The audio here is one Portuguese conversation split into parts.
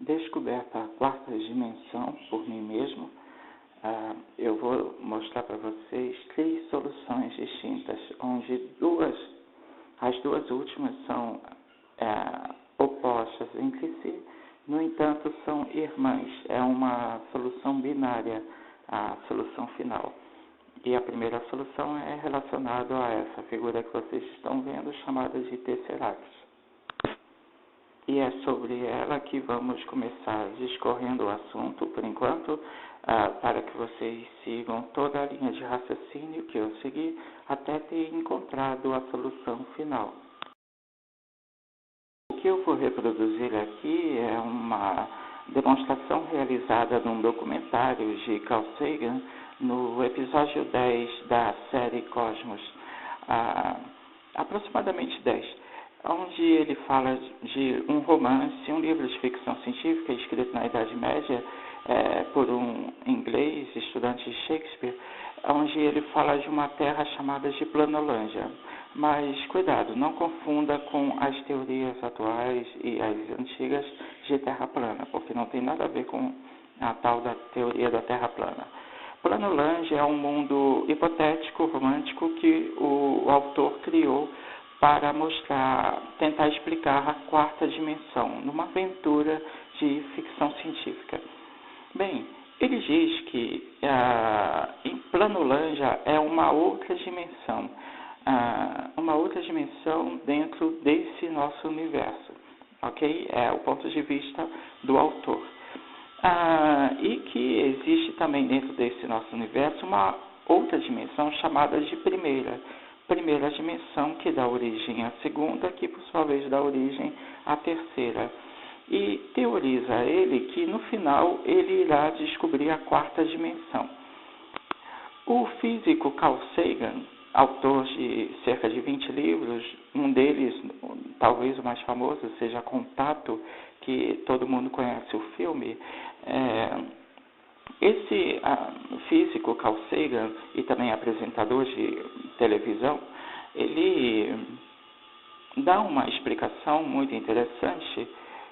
Descoberta a quarta dimensão por mim mesmo, eu vou mostrar para vocês 3 soluções distintas, onde as duas últimas são opostas entre si, no entanto são irmãs, é uma solução binária, a solução final. E a primeira solução é relacionada a essa figura que vocês estão vendo, chamada de Tesseract. E é sobre ela que vamos começar discorrendo o assunto, por enquanto, para que vocês sigam toda a linha de raciocínio que eu segui até ter encontrado a solução final. O que eu vou reproduzir aqui é uma demonstração realizada num documentário de Carl Sagan no episódio 10 da série Cosmos, aproximadamente 10. Onde ele fala de um romance, um livro de ficção científica escrito na Idade Média por um inglês, estudante de Shakespeare, onde ele fala de uma terra chamada de Planolândia. Mas cuidado, não confunda com as teorias atuais e as antigas de Terra plana, porque não tem nada a ver com a tal da teoria da Terra plana. Planolândia é um mundo hipotético, romântico, que o autor criou para tentar explicar a quarta dimensão, numa aventura de ficção científica. Bem, ele diz que em Planolândia é uma outra dimensão dentro desse nosso universo, ok? É o ponto de vista do autor. E que existe também dentro desse nosso universo uma outra dimensão chamada de primeira dimensão, que dá origem à segunda, que por sua vez dá origem à terceira. E teoriza ele que no final ele irá descobrir a quarta dimensão. O físico Carl Sagan, autor de cerca de 20 livros, um deles, talvez o mais famoso, seja Contato, que todo mundo conhece o filme, esse físico Carl Sagan e também apresentador de televisão, ele dá uma explicação muito interessante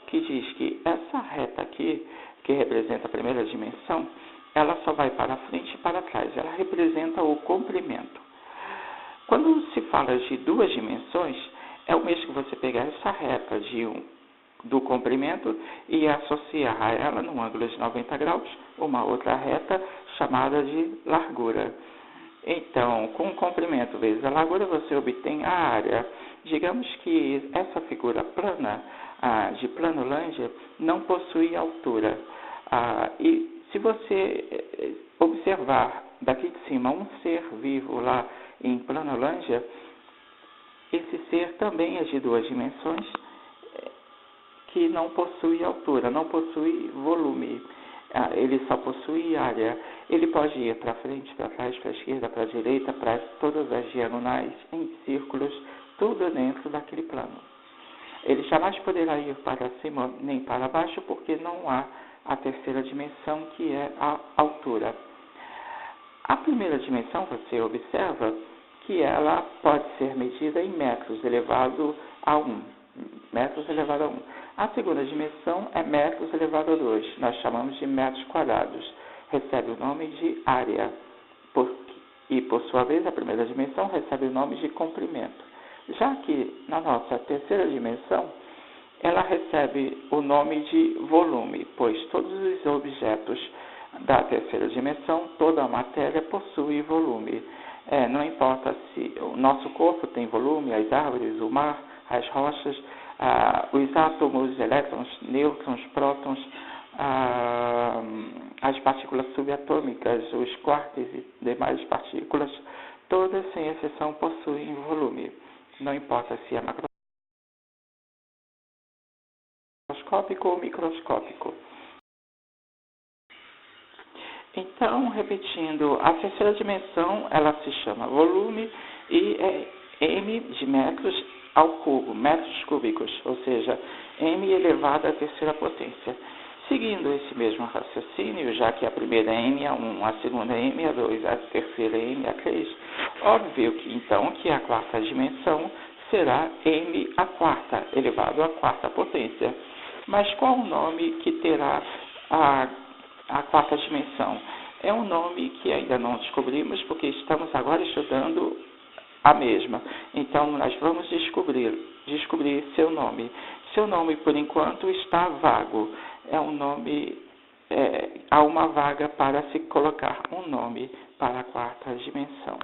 que diz que essa reta aqui, que representa a primeira dimensão, ela só vai para frente e para trás, ela representa o comprimento. Quando se fala de duas dimensões, é o mesmo que você pegar essa reta do comprimento e associar a ela, num ângulo de 90 graus, uma outra reta chamada de largura. Então, com o comprimento vezes a largura, você obtém a área. Digamos que essa figura plana, de Planolândia, não possui altura. E se você observar daqui de cima um ser vivo lá em Planolândia, esse ser também é de duas dimensões, que não possui altura, não possui volume, ele só possui área. Ele pode ir para frente, para trás, para a esquerda, para a direita, para todas as diagonais, em círculos, tudo dentro daquele plano. Ele jamais poderá ir para cima nem para baixo, porque não há a terceira dimensão, que é a altura. A primeira dimensão, você observa que ela pode ser medida em metros elevado a 1. Metros elevado a 1. A segunda dimensão é metros elevado a 2. Nós chamamos de metros quadrados. Recebe o nome de área. E, por sua vez, a primeira dimensão recebe o nome de comprimento. Já que na nossa terceira dimensão, ela recebe o nome de volume, pois todos os objetos da terceira dimensão, toda a matéria possui volume. Não importa se o nosso corpo tem volume, as árvores, o mar, as rochas, os átomos, elétrons, nêutrons, prótons, as partículas subatômicas, os quarks e demais partículas, todas, sem exceção, possuem volume. Não importa se é macroscópico ou microscópico. Então, repetindo, a terceira dimensão, ela se chama volume e é m de metros ao cubo, metros cúbicos, ou seja, m elevado à terceira potência. Seguindo esse mesmo raciocínio, já que a primeira é m a 1, a segunda é m a 2, a terceira é m a 3, óbvio que então que a quarta dimensão será m a quarta, elevado à quarta potência. Mas qual o nome que terá a quarta dimensão? É um nome que ainda não descobrimos, porque estamos agora estudando a mesma. Então, nós vamos descobrir seu nome. Seu nome, por enquanto, está vago. É um nome, há uma vaga para se colocar um nome para a quarta dimensão.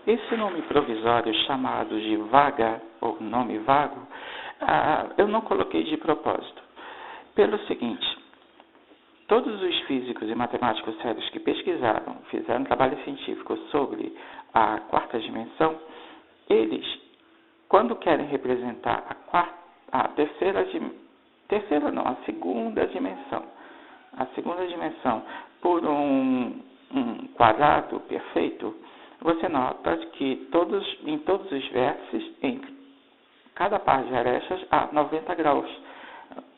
Esse nome provisório, chamado de vaga, ou nome vago, eu não coloquei de propósito. Pelo seguinte, todos os físicos e matemáticos sérios que pesquisaram, fizeram trabalho científico sobre a quarta dimensão, eles, quando querem representar a segunda dimensão por um quadrado perfeito, você nota que em todos os vértices, em cada par de arestas, há 90 graus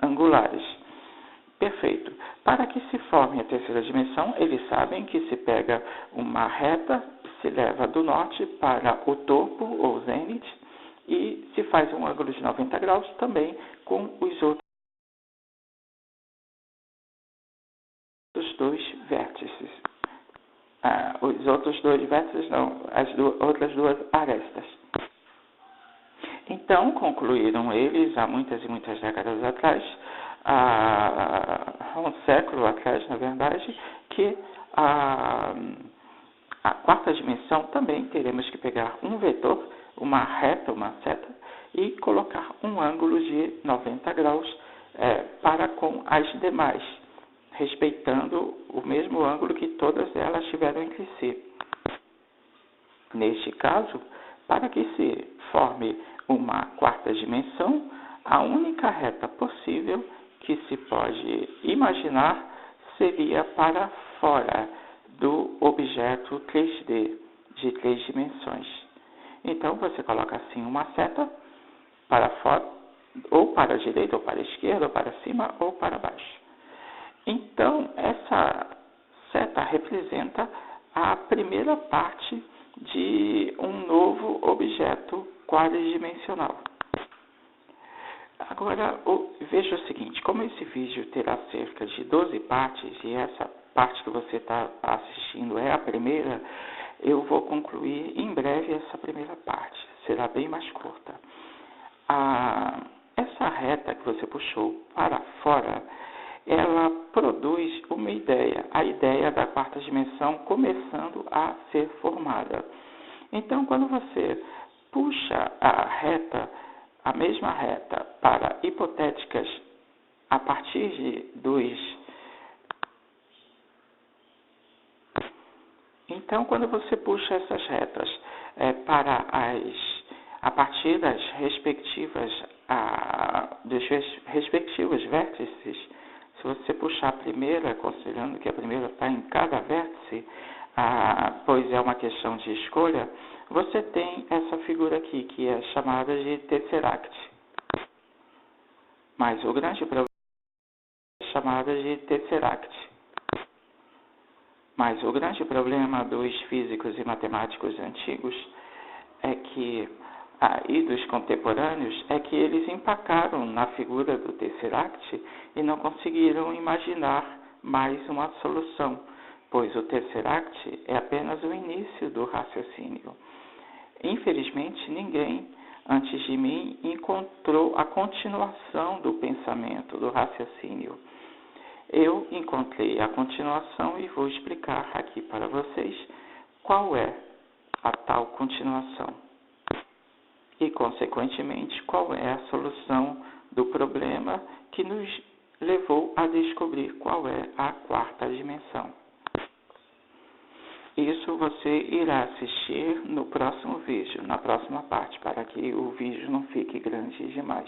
angulares. Perfeito. Para que se forme a terceira dimensão, eles sabem que se pega uma reta, se leva do norte para o topo, ou zênite, e se faz um ângulo de 90 graus também com os outros dois vértices. Os outros dois vértices não, outras duas arestas. Então, concluíram eles, há muitas e muitas décadas atrás, um século atrás, na verdade, que a quarta dimensão também teremos que pegar um vetor, uma reta, uma seta, e colocar um ângulo de 90 graus para com as demais, respeitando o mesmo ângulo que todas elas tiveram entre si. Neste caso, para que se forme uma quarta dimensão, a única reta possível que se pode imaginar seria para fora do objeto 3D, de 3 dimensões. Então, você coloca assim uma seta para fora, ou para a direita, ou para a esquerda, ou para cima, ou para baixo. Então, essa seta representa a primeira parte de um novo objeto quadridimensional. Agora, veja o seguinte, como esse vídeo terá cerca de 12 partes, e essa parte que você está assistindo é a primeira, eu vou concluir em breve essa primeira parte, será bem mais curta. Essa reta que você puxou para fora, ela produz uma ideia, a ideia da quarta dimensão começando a ser formada. Então, quando você puxa a mesma reta para hipotéticas a partir Então, quando você puxa essas retas a partir dos respectivos vértices, se você puxar a primeira, considerando que a primeira está em cada vértice, pois é uma questão de escolha, você tem essa figura aqui, que é chamada de tesseract. Mas o grande problema é chamada de tesseract. Mas o grande problema dos físicos e matemáticos antigos e dos contemporâneos é que eles empacaram na figura do tesseract e não conseguiram imaginar mais uma solução, pois o tesseract é apenas o início do raciocínio. Infelizmente, ninguém antes de mim encontrou a continuação do pensamento, do raciocínio. Eu encontrei a continuação e vou explicar aqui para vocês qual é a tal continuação e, consequentemente, qual é a solução do problema que nos levou a descobrir qual é a quarta dimensão. Isso você irá assistir no próximo vídeo, na próxima parte, para que o vídeo não fique grande demais.